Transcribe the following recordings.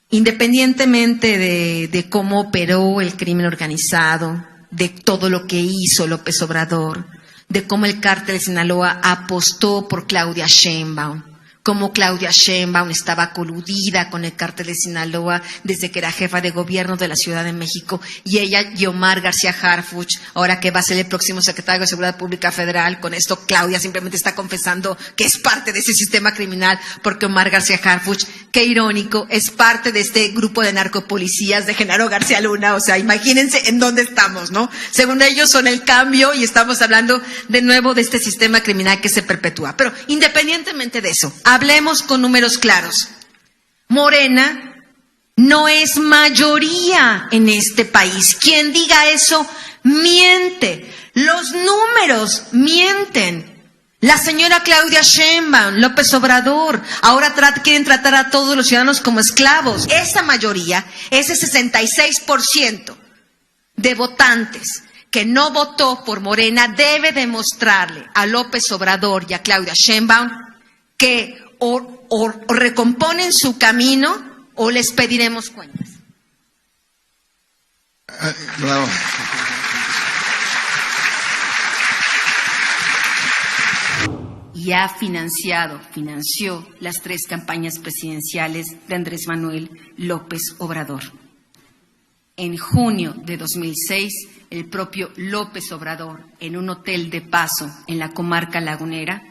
Independientemente de cómo operó el crimen organizado, de todo lo que hizo López Obrador, de cómo el cártel de Sinaloa apostó por Claudia Sheinbaum, cómo Claudia Sheinbaum estaba coludida con el cártel de Sinaloa desde que era jefa de gobierno de la Ciudad de México, y ella y Omar García Harfuch, ahora que va a ser el próximo secretario de Seguridad Pública Federal, con esto Claudia simplemente está confesando que es parte de ese sistema criminal, porque Omar García Harfuch, qué irónico, es parte de este grupo de narcopolicías de Genaro García Luna. O sea, imagínense en dónde estamos, ¿no? Según ellos son el cambio, y estamos hablando de nuevo de este sistema criminal que se perpetúa. Pero independientemente de eso, hablemos con números claros. Morena no es mayoría en este país. Quien diga eso miente. Los números mienten. La señora Claudia Sheinbaum, López Obrador, ahora quieren tratar a todos los ciudadanos como esclavos. Esa mayoría, ese 66% de votantes que no votó por Morena, debe demostrarle a López Obrador y a Claudia Sheinbaum que o recomponen su camino o les pediremos cuentas. Bravo. Y financió las 3 campañas presidenciales de Andrés Manuel López Obrador. En junio de 2006, el propio López Obrador, en un hotel de paso en la comarca lagunera,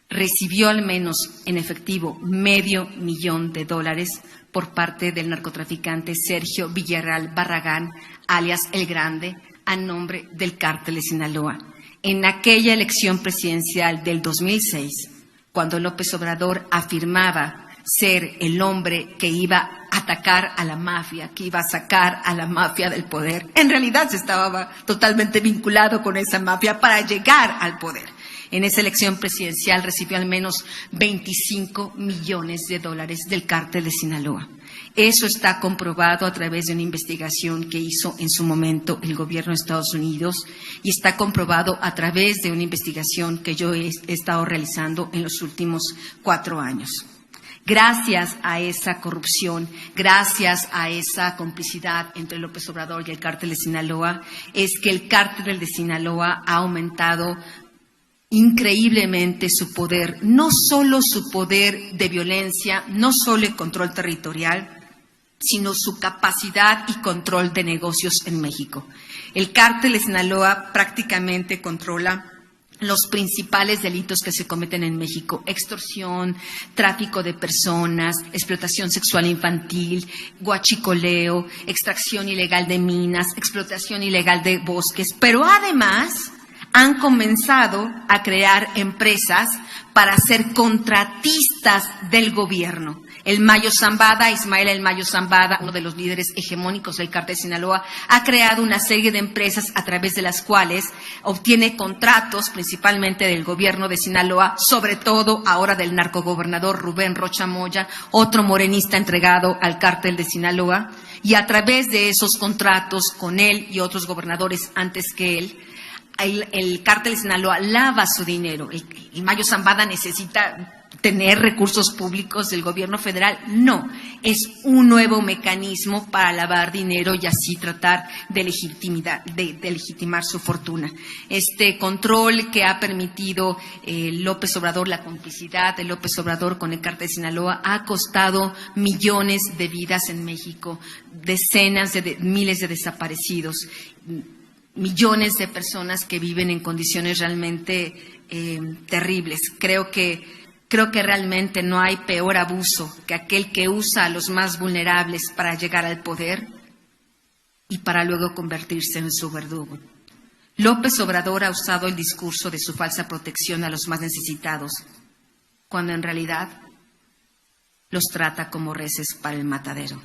recibió al menos en efectivo $500,000 por parte del narcotraficante Sergio Villarreal Barragán, alias El Grande, a nombre del cártel de Sinaloa. En aquella elección presidencial del 2006, cuando López Obrador afirmaba ser el hombre que iba a atacar a la mafia, que iba a sacar a la mafia del poder, en realidad se estaba totalmente vinculado con esa mafia para llegar al poder. En esa elección presidencial recibió al menos $25 millones del cártel de Sinaloa. Eso está comprobado a través de una investigación que hizo en su momento el gobierno de Estados Unidos, y está comprobado a través de una investigación que yo he estado realizando en los últimos 4 años. Gracias a esa corrupción, gracias a esa complicidad entre López Obrador y el cártel de Sinaloa, es que el cártel de Sinaloa ha aumentado increíblemente su poder, no solo su poder de violencia, no solo el control territorial, sino su capacidad y control de negocios en México. El cártel de Sinaloa prácticamente controla los principales delitos que se cometen en México: extorsión, tráfico de personas, explotación sexual infantil, huachicoleo, extracción ilegal de minas, explotación ilegal de bosques, pero además han comenzado a crear empresas para ser contratistas del gobierno. El Mayo Zambada, Ismael El Mayo Zambada, uno de los líderes hegemónicos del cártel de Sinaloa, ha creado una serie de empresas a través de las cuales obtiene contratos, principalmente del gobierno de Sinaloa, sobre todo ahora del narcogobernador Rubén Rocha Moya, otro morenista entregado al cártel de Sinaloa, y a través de esos contratos con él y otros gobernadores antes que él, el cártel de Sinaloa lava su dinero. El Mayo Zambada necesita tener recursos públicos del gobierno federal. No, es un nuevo mecanismo para lavar dinero y así tratar de legitimar su fortuna. Este control que ha permitido López Obrador, la complicidad de López Obrador con el cártel de Sinaloa, ha costado millones de vidas en México, decenas de miles de desaparecidos, millones de personas que viven en condiciones realmente terribles. Creo que realmente no hay peor abuso que aquel que usa a los más vulnerables para llegar al poder y para luego convertirse en su verdugo. López Obrador ha usado el discurso de su falsa protección a los más necesitados, cuando en realidad los trata como reses para el matadero.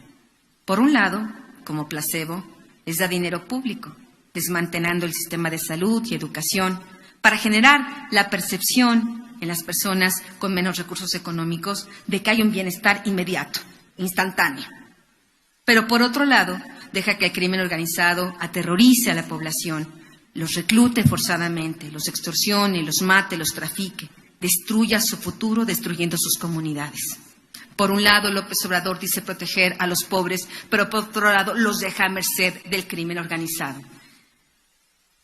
Por un lado, como placebo, les da dinero público, desmantelando el sistema de salud y educación para generar la percepción en las personas con menos recursos económicos de que hay un bienestar inmediato, instantáneo. Pero por otro lado, deja que el crimen organizado aterrorice a la población, los reclute forzadamente, los extorsione, los mate, los trafique, destruya su futuro destruyendo sus comunidades. Por un lado, López Obrador dice proteger a los pobres, pero por otro lado los deja a merced del crimen organizado.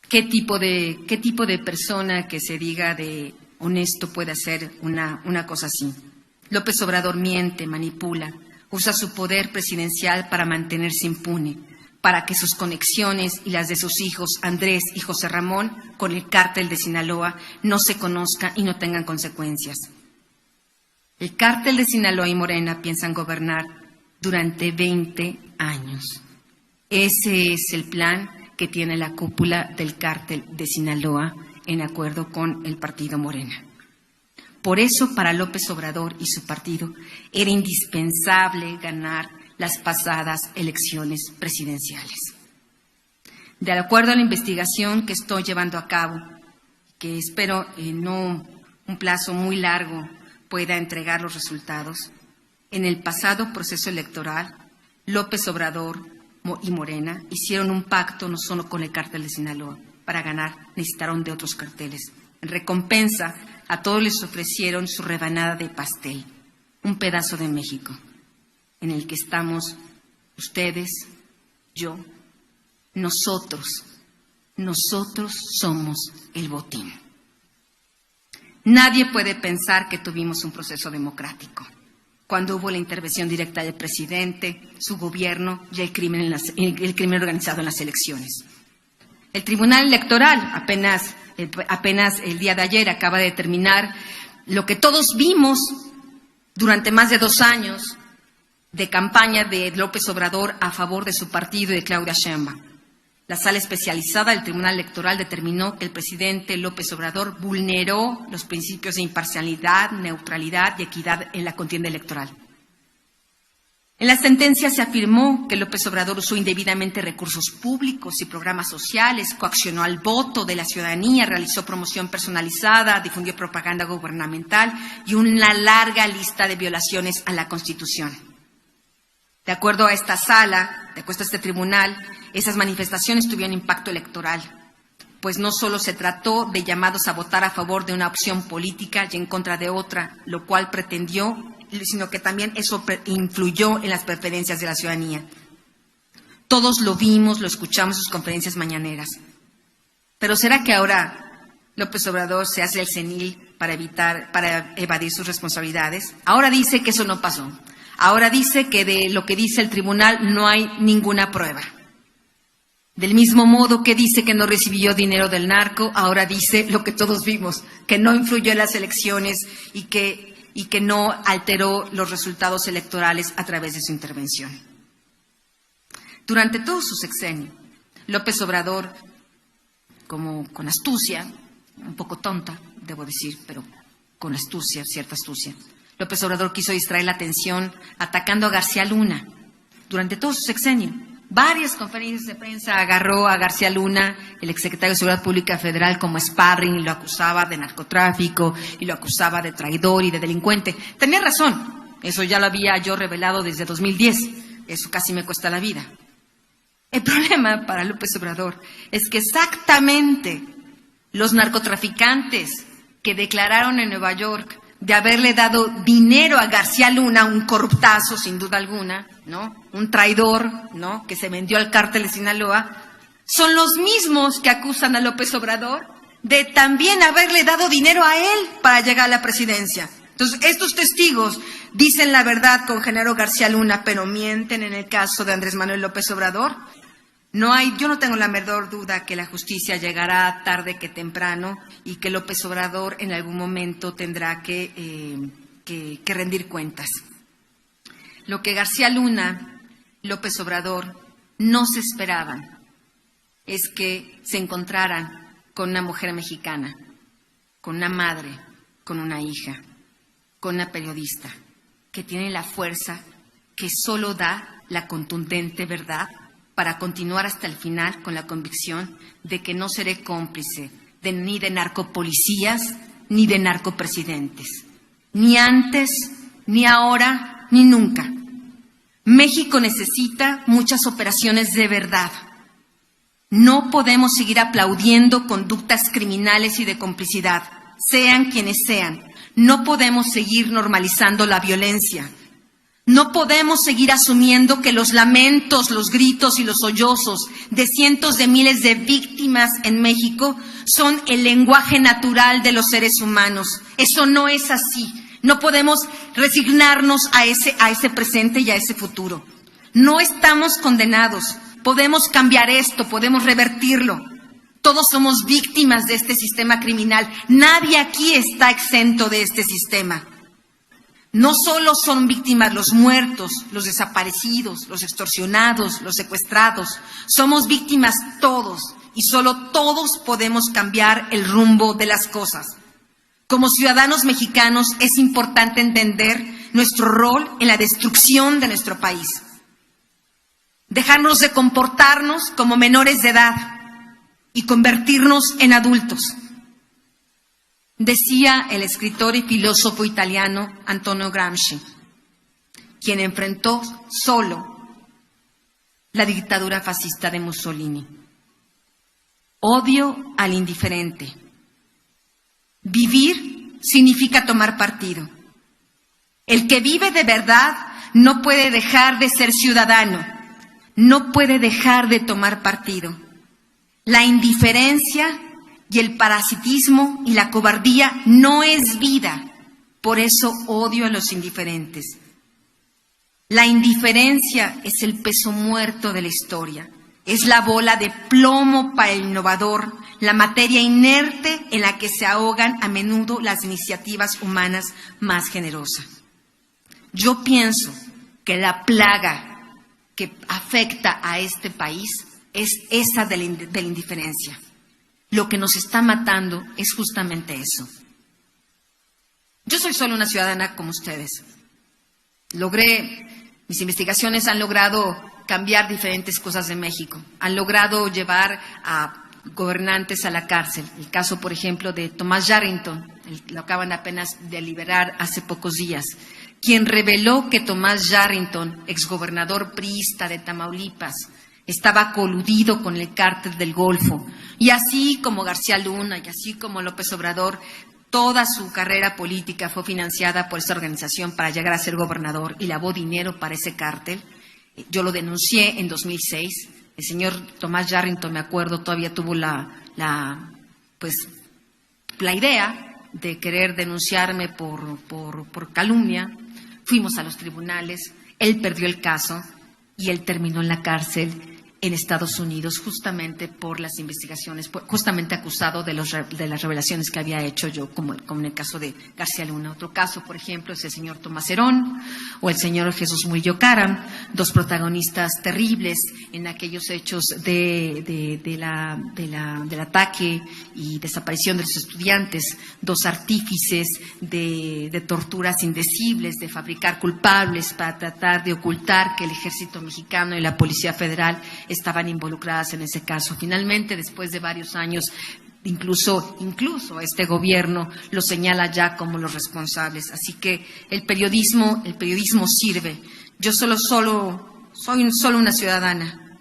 ¿Qué tipo de persona que se diga de honesto puede hacer una cosa así? López Obrador miente, manipula, usa su poder presidencial para mantenerse impune, para que sus conexiones y las de sus hijos Andrés y José Ramón con el cártel de Sinaloa no se conozcan y no tengan consecuencias. El cártel de Sinaloa y Morena piensan gobernar durante 20 años. Ese es el plan que tiene la cúpula del cártel de Sinaloa en acuerdo con el partido Morena. Por eso, para López Obrador y su partido, era indispensable ganar las pasadas elecciones presidenciales. De acuerdo a la investigación que estoy llevando a cabo, que espero en no un plazo muy largo pueda entregar los resultados, en el pasado proceso electoral, López Obrador y Morena hicieron un pacto no solo con el cártel de Sinaloa. Para ganar necesitaron de otros carteles. En recompensa, a todos les ofrecieron su rebanada de pastel, un pedazo de México, en el que estamos ustedes, yo, nosotros somos el botín. Nadie puede pensar que tuvimos un proceso democrático cuando hubo la intervención directa del presidente, su gobierno y el crimen organizado en las elecciones. El Tribunal Electoral apenas el día de ayer acaba de determinar lo que todos vimos durante más de 2 años de campaña de López Obrador a favor de su partido y de Claudia Sheinbaum. La sala especializada del Tribunal Electoral determinó que el presidente López Obrador vulneró los principios de imparcialidad, neutralidad y equidad en la contienda electoral. En la sentencia se afirmó que López Obrador usó indebidamente recursos públicos y programas sociales, coaccionó al voto de la ciudadanía, realizó promoción personalizada, difundió propaganda gubernamental y una larga lista de violaciones a la Constitución. De acuerdo a esta sala, de acuerdo a este tribunal, esas manifestaciones tuvieron impacto electoral, pues no solo se trató de llamados a votar a favor de una opción política y en contra de otra, lo cual pretendió, sino que también eso influyó en las preferencias de la ciudadanía. Todos lo vimos, lo escuchamos en sus conferencias mañaneras. Pero ¿será que ahora López Obrador se hace el senil para evadir sus responsabilidades? Ahora dice que eso no pasó. Ahora dice que de lo que dice el tribunal no hay ninguna prueba. Del mismo modo que dice que no recibió dinero del narco, ahora dice lo que todos vimos, que no influyó en las elecciones y que no alteró los resultados electorales a través de su intervención. Durante todo su sexenio, López Obrador, como con astucia, un poco tonta, debo decir, pero con astucia, cierta astucia, López Obrador quiso distraer la atención atacando a García Luna durante todo su sexenio. Varias conferencias de prensa agarró a García Luna, el exsecretario de Seguridad Pública Federal, como sparring y lo acusaba de narcotráfico y lo acusaba de traidor y de delincuente. Tenía razón, eso ya lo había yo revelado desde 2010, eso casi me cuesta la vida. El problema para López Obrador es que exactamente los narcotraficantes que declararon en Nueva York de haberle dado dinero a García Luna, un corruptazo sin duda alguna, ¿no? Un traidor, ¿no? Que se vendió al cártel de Sinaloa, son los mismos que acusan a López Obrador de también haberle dado dinero a él para llegar a la presidencia. Entonces, estos testigos dicen la verdad con Genaro García Luna, pero mienten en el caso de Andrés Manuel López Obrador. Yo no tengo la menor duda que la justicia llegará tarde que temprano y que López Obrador en algún momento tendrá que rendir cuentas. Lo que García Luna, López Obrador, no se esperaban es que se encontraran con una mujer mexicana, con una madre, con una hija, con una periodista, que tiene la fuerza que solo da la contundente verdad para continuar hasta el final con la convicción de que no seré cómplice ni de narcopolicías ni de narcopresidentes, ni antes, ni ahora, ni nunca. México necesita muchas operaciones de verdad. No podemos seguir aplaudiendo conductas criminales y de complicidad, sean quienes sean. No podemos seguir normalizando la violencia. No podemos seguir asumiendo que los lamentos, los gritos y los sollozos de cientos de miles de víctimas en México son el lenguaje natural de los seres humanos. Eso no es así. No podemos resignarnos a ese presente y a ese futuro. No estamos condenados. Podemos cambiar esto, podemos revertirlo. Todos somos víctimas de este sistema criminal. Nadie aquí está exento de este sistema. No solo son víctimas los muertos, los desaparecidos, los extorsionados, los secuestrados. Somos víctimas todos y solo todos podemos cambiar el rumbo de las cosas. Como ciudadanos mexicanos es importante entender nuestro rol en la destrucción de nuestro país. Dejarnos de comportarnos como menores de edad y convertirnos en adultos. Decía el escritor y filósofo italiano Antonio Gramsci, quien enfrentó solo la dictadura fascista de Mussolini. Odio al indiferente. Vivir significa tomar partido. El que vive de verdad no puede dejar de ser ciudadano, no puede dejar de tomar partido. La indiferencia y el parasitismo y la cobardía no es vida. Por eso odio a los indiferentes. La indiferencia es el peso muerto de la historia. Es la bola de plomo para el innovador, la materia inerte en la que se ahogan a menudo las iniciativas humanas más generosas. Yo pienso que la plaga que afecta a este país es esa de la indiferencia. Lo que nos está matando es justamente eso. Yo soy solo una ciudadana como ustedes. Mis investigaciones han logrado cambiar diferentes cosas de México. Han logrado llevar a gobernantes a la cárcel. El caso, por ejemplo, de Tomás Yarrington, lo acaban apenas de liberar hace pocos días, quien reveló que Tomás Yarrington, exgobernador priista de Tamaulipas, estaba coludido con el cártel del Golfo. Y así como García Luna y así como López Obrador, toda su carrera política fue financiada por esta organización para llegar a ser gobernador y lavó dinero para ese cártel. Yo lo denuncié en 2006. El señor Tomás Yarrington, me acuerdo, todavía tuvo la idea de querer denunciarme por calumnia. Fuimos a los tribunales, él perdió el caso y él terminó en la cárcel en Estados Unidos justamente por las investigaciones, justamente acusado de las revelaciones que había hecho yo, como en el caso de García Luna. Otro caso, por ejemplo, es el señor Tomás Herón o el señor Jesús Murillo Caram, dos protagonistas terribles en aquellos hechos del ataque y desaparición de los estudiantes, dos artífices de torturas indecibles, de fabricar culpables para tratar de ocultar que el ejército mexicano y la Policía Federal estaban involucradas en ese caso. Finalmente, después de varios años, incluso este gobierno los señala ya como los responsables. Así que el periodismo sirve. Yo soy solo una ciudadana.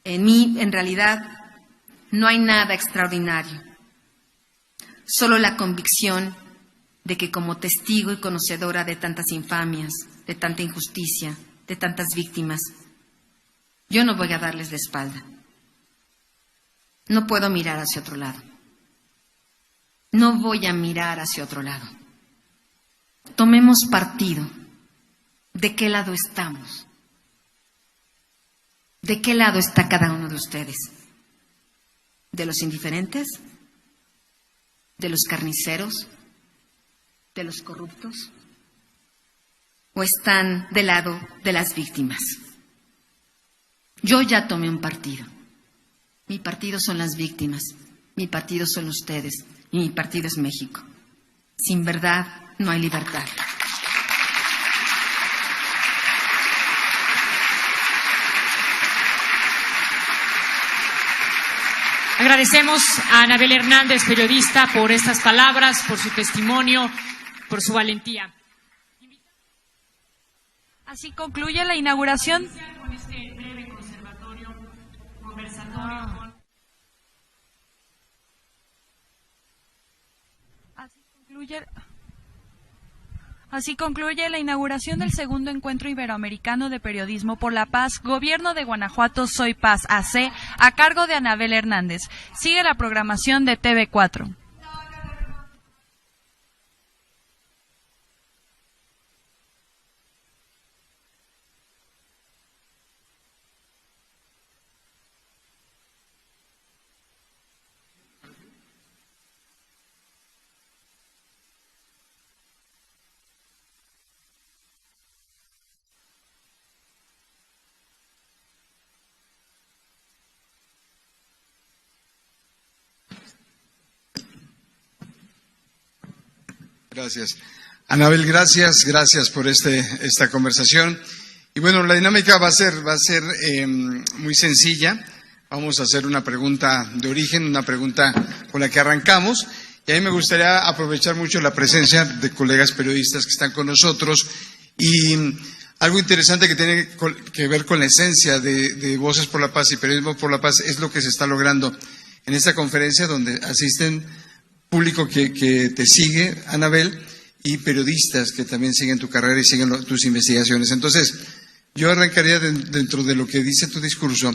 En mí, en realidad, no hay nada extraordinario. Solo la convicción de que como testigo y conocedora de tantas infamias, de tanta injusticia, de tantas víctimas, yo no voy a darles la espalda. No puedo mirar hacia otro lado. No voy a mirar hacia otro lado. Tomemos partido. ¿De qué lado estamos? ¿De qué lado está cada uno de ustedes? ¿De los indiferentes? ¿De los carniceros? ¿De los corruptos? ¿O están del lado de las víctimas? Yo ya tomé un partido. Mi partido son las víctimas, mi partido son ustedes y mi partido es México. Sin verdad no hay libertad. Agradecemos a Anabel Hernández, periodista, por estas palabras, por su testimonio, por su valentía. Así concluye la inauguración. Con este breve conversatorio. Así concluye la inauguración del segundo Encuentro Iberoamericano de Periodismo por la Paz, Gobierno de Guanajuato Soy Paz AC, a cargo de Anabel Hernández. Sigue la programación de TV4. Gracias. Anabel, gracias por esta conversación. Y bueno, la dinámica va a ser muy sencilla. Vamos a hacer una pregunta de origen, una pregunta con la que arrancamos. Y a mí me gustaría aprovechar mucho la presencia de colegas periodistas que están con nosotros. Y algo interesante que tiene que ver con la esencia de Voces por la Paz y Periodismo por la Paz es lo que se está logrando en esta conferencia, donde asisten público que te sigue, Anabel, y periodistas que también siguen tu carrera y siguen tus investigaciones. Entonces, yo arrancaría dentro de lo que dice tu discurso,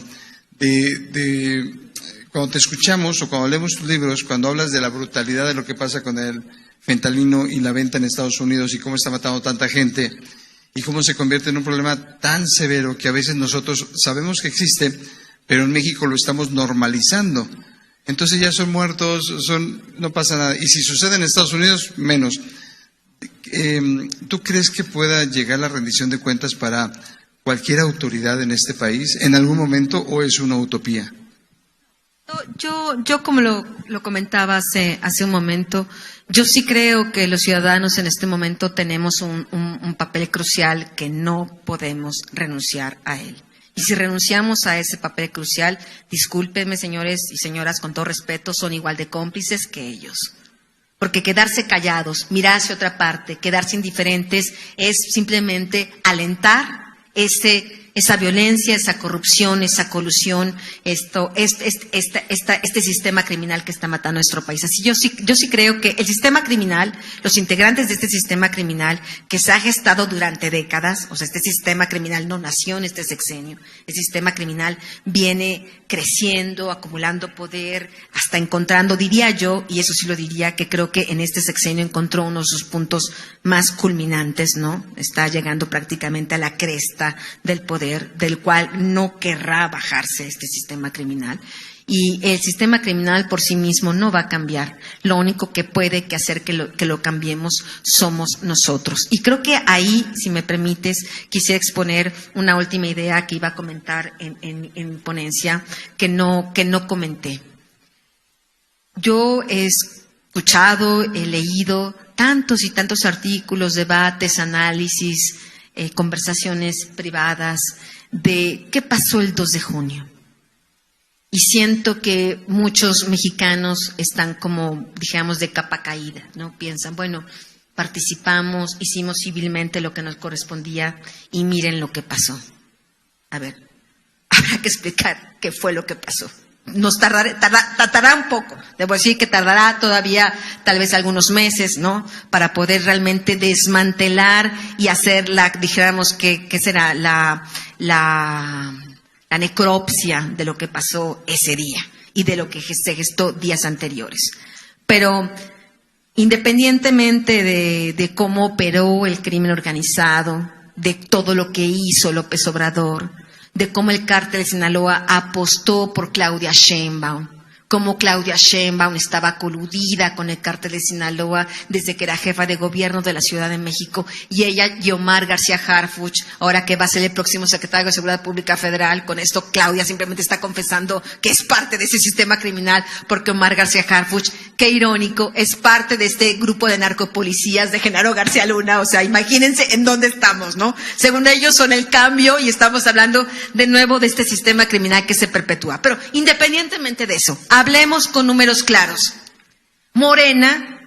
cuando te escuchamos o cuando leemos tus libros, cuando hablas de la brutalidad de lo que pasa con el fentanilo y la venta en Estados Unidos y cómo está matando tanta gente y cómo se convierte en un problema tan severo que a veces nosotros sabemos que existe, pero en México lo estamos normalizando. Entonces ya son muertos, no pasa nada. Y si sucede en Estados Unidos, menos. ¿Tú crees que pueda llegar la rendición de cuentas para cualquier autoridad en este país en algún momento o es una utopía? Yo como lo comentaba hace un momento, yo sí creo que los ciudadanos en este momento tenemos un papel crucial que no podemos renunciar a él. Y si renunciamos a ese papel crucial, discúlpenme, señores y señoras, con todo respeto, son igual de cómplices que ellos. Porque quedarse callados, mirar hacia otra parte, quedarse indiferentes, es simplemente alentar esa violencia, esa corrupción, esa colusión, este sistema criminal que está matando a nuestro país. Así yo sí creo que el sistema criminal, los integrantes de este sistema criminal que se ha gestado durante décadas, o sea, este sistema criminal no nació en este sexenio, el sistema criminal viene creciendo, acumulando poder, hasta encontrando, diría yo, y eso sí lo diría, que creo que en este sexenio encontró uno de sus puntos más culminantes, ¿no? Está llegando prácticamente a la cresta del poder, del cual no querrá bajarse este sistema criminal. Y el sistema criminal por sí mismo no va a cambiar. Lo único que puede hacer que lo cambiemos somos nosotros. Y creo que ahí, si me permites, quisiera exponer una última idea que iba a comentar en ponencia, que no comenté. Yo he escuchado, he leído tantos y tantos artículos, debates, análisis, conversaciones privadas de qué pasó el 2 de junio. Y siento que muchos mexicanos están como, digamos, de capa caída, ¿no? Piensan, bueno, participamos, hicimos civilmente lo que nos correspondía y miren lo que pasó. A ver, habrá que explicar qué fue lo que pasó. Tardará un poco, debo decir que tardará todavía tal vez algunos meses, ¿no? Para poder realmente desmantelar y hacer dijéramos que será la necropsia de lo que pasó ese día y de lo que se gestó días anteriores. Pero independientemente de cómo operó el crimen organizado, de todo lo que hizo López Obrador, de cómo el cártel de Sinaloa apostó por Claudia Sheinbaum, cómo Claudia Sheinbaum estaba coludida con el cártel de Sinaloa desde que era jefa de gobierno de la Ciudad de México, y ella y Omar García Harfuch, ahora que va a ser el próximo secretario de Seguridad Pública Federal, con esto Claudia simplemente está confesando que es parte de ese sistema criminal, porque Omar García Harfuch, qué irónico, es parte de este grupo de narcopolicías de Genaro García Luna. O sea, imagínense en dónde estamos, ¿no? Según ellos son el cambio y estamos hablando de nuevo de este sistema criminal que se perpetúa. Pero independientemente de eso, hablemos con números claros. Morena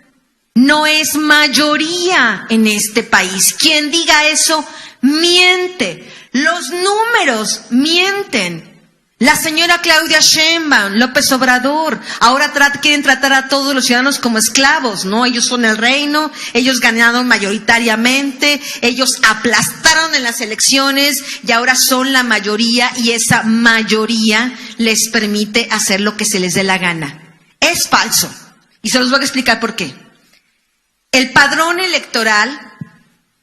no es mayoría en este país. Quien diga eso miente. Los números mienten. La señora Claudia Sheinbaum, López Obrador, ahora quieren tratar a todos los ciudadanos como esclavos, ¿no? Ellos son el reino, ellos ganaron mayoritariamente, ellos aplastaron en las elecciones y ahora son la mayoría y esa mayoría les permite hacer lo que se les dé la gana. Es falso. Y se los voy a explicar por qué. El padrón electoral,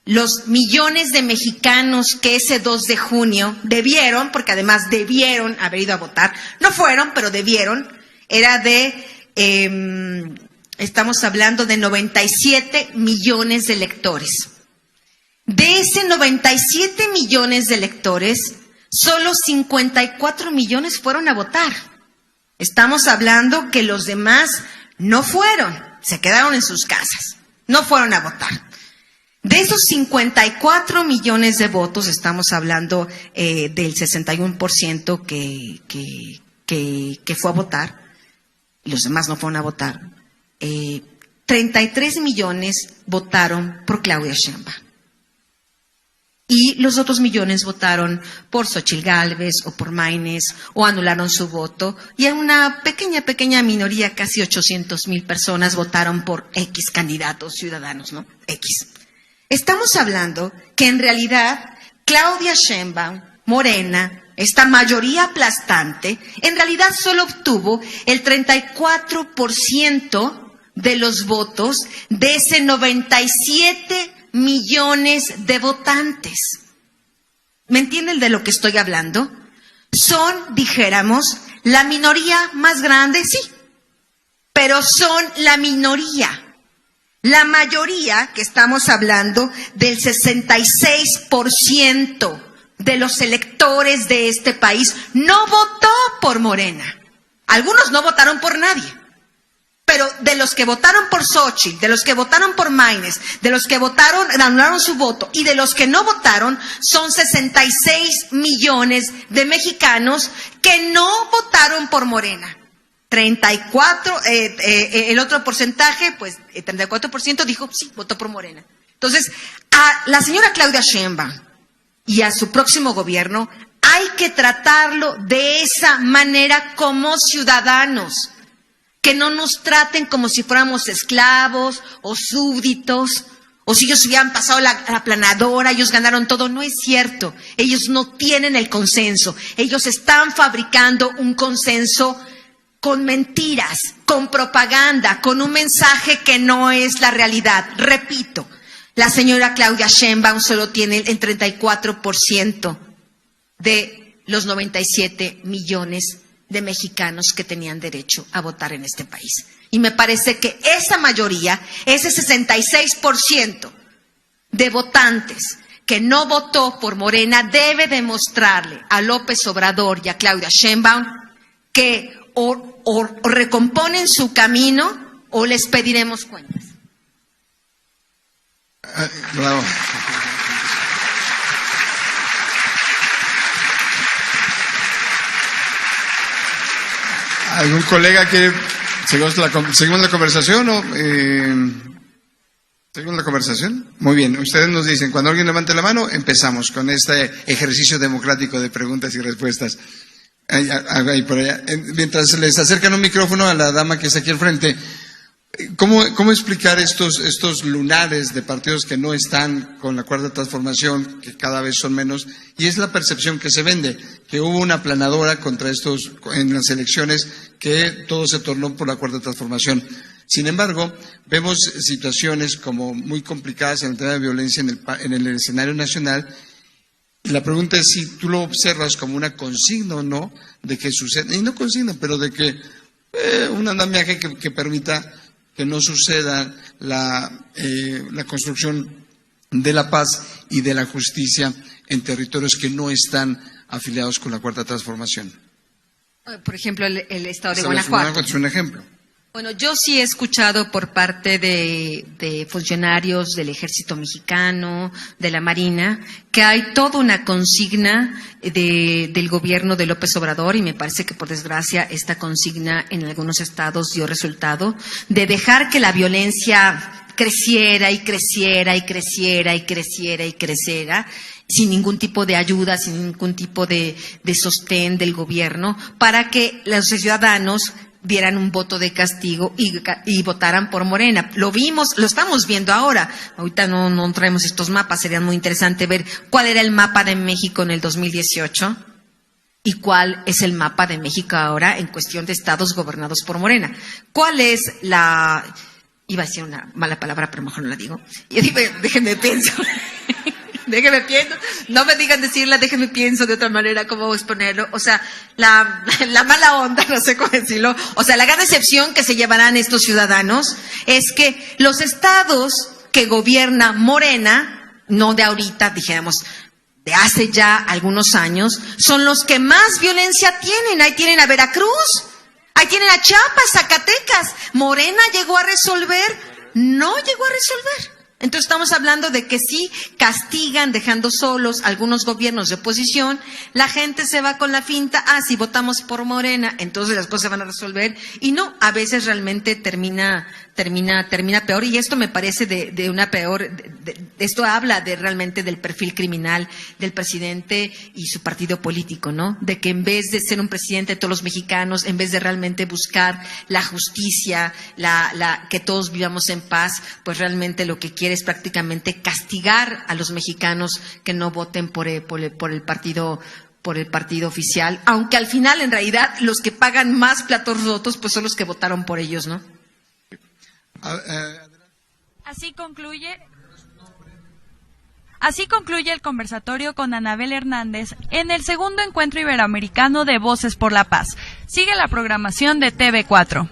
los millones de mexicanos que ese 2 de junio debieron, porque además debieron haber ido a votar, no fueron, pero debieron, era de, estamos hablando de 97 millones de electores. De ese 97 millones de electores, solo 54 millones fueron a votar. Estamos hablando que los demás no fueron, se quedaron en sus casas, no fueron a votar. De esos 54 millones de votos, estamos hablando del 61% que fue a votar, y los demás no fueron a votar. 33 millones votaron por Claudia Sheinbaum. Y los otros millones votaron por Xóchitl Gálvez o por Maynes o anularon su voto. Y una pequeña minoría, casi 800,000 personas votaron por X candidatos ciudadanos, ¿no? X. Estamos hablando que en realidad Claudia Sheinbaum, Morena, esta mayoría aplastante, en realidad solo obtuvo el 34% de los votos de ese 97 millones de votantes. ¿Me entienden de lo que estoy hablando? Son, dijéramos, la minoría más grande, sí, pero son la minoría. La mayoría, que estamos hablando del 66% de los electores de este país, no votó por Morena. Algunos no votaron por nadie. Pero de los que votaron por Xóchitl, de los que votaron por Maynes, de los que votaron, anularon su voto, y de los que no votaron, son 66 millones de mexicanos que no votaron por Morena. 34, el otro porcentaje, pues, 34% dijo, sí, votó por Morena. Entonces, a la señora Claudia Sheinbaum y a su próximo gobierno hay que tratarlo de esa manera como ciudadanos. Que no nos traten como si fuéramos esclavos o súbditos, o si ellos hubieran pasado la aplanadora, ellos ganaron todo. No es cierto. Ellos no tienen el consenso. Ellos están fabricando un consenso con mentiras, con propaganda, con un mensaje que no es la realidad. Repito, la señora Claudia Sheinbaum solo tiene el 34% de los 97 millones de mexicanos que tenían derecho a votar en este país. Y me parece que esa mayoría, ese 66% de votantes que no votó por Morena, debe demostrarle a López Obrador y a Claudia Sheinbaum que o recomponen su camino o les pediremos cuentas. Bravo. ¿Algún colega quiere? ¿Seguimos la conversación o seguimos la conversación? Muy bien, ustedes nos dicen, cuando alguien levante la mano, empezamos con este ejercicio democrático de preguntas y respuestas. Ahí por allá. Mientras les acercan un micrófono a la dama que está aquí al frente, ¿cómo explicar estos lunares de partidos que no están con la Cuarta Transformación, que cada vez son menos? Y es la percepción que se vende, que hubo una aplanadora contra estos en las elecciones, que todo se tornó por la Cuarta Transformación. Sin embargo, vemos situaciones como muy complicadas en el tema de violencia en el escenario nacional. Y la pregunta es si tú lo observas como una consigna o no de que suceda, y no consigna, pero de que un andamiaje que permita que no suceda la construcción de la paz y de la justicia en territorios que no están afiliados con la Cuarta Transformación. Por ejemplo, el estado de Guanajuato. Es un ejemplo. Bueno, yo sí he escuchado por parte de funcionarios del Ejército Mexicano, de la Marina, que hay toda una consigna del gobierno de López Obrador, y me parece que por desgracia esta consigna en algunos estados dio resultado, de dejar que la violencia creciera y creciera y creciera y creciera y creciera, sin ningún tipo de ayuda, sin ningún tipo de sostén del gobierno, para que los ciudadanos dieran un voto de castigo y votaran por Morena. Lo vimos, lo estamos viendo ahora. Ahorita no traemos estos mapas, sería muy interesante ver cuál era el mapa de México en el 2018 y cuál es el mapa de México ahora en cuestión de estados gobernados por Morena. ¿Cuál es la... Iba a decir una mala palabra, pero mejor no la digo. Y déjenme pienso. Déjenme pienso. No me digan decirla, déjenme pienso de otra manera cómo exponerlo. O sea, la mala onda, no sé cómo decirlo. O sea, la gran decepción que se llevarán estos ciudadanos es que los estados que gobierna Morena, no de ahorita, dijéramos, de hace ya algunos años, son los que más violencia tienen. Ahí tienen a Veracruz, ahí tienen a Chiapas, Zacatecas. ¿Morena llegó a resolver? No llegó a resolver. Entonces estamos hablando de que sí castigan dejando solos algunos gobiernos de oposición, la gente se va con la finta, si votamos por Morena, entonces las cosas se van a resolver, y no, a veces realmente termina peor, y esto me parece de una peor, esto habla realmente del perfil criminal del presidente y su partido político, ¿no? De que en vez de ser un presidente de todos los mexicanos, en vez de realmente buscar la justicia, que todos vivamos en paz, pues realmente lo que quiere es prácticamente castigar a los mexicanos que no voten por el partido oficial, aunque al final en realidad los que pagan más platos rotos pues son los que votaron por ellos, ¿no? Así concluye el conversatorio con Anabel Hernández en el segundo encuentro iberoamericano de Voces por la Paz. Sigue la programación de TV4.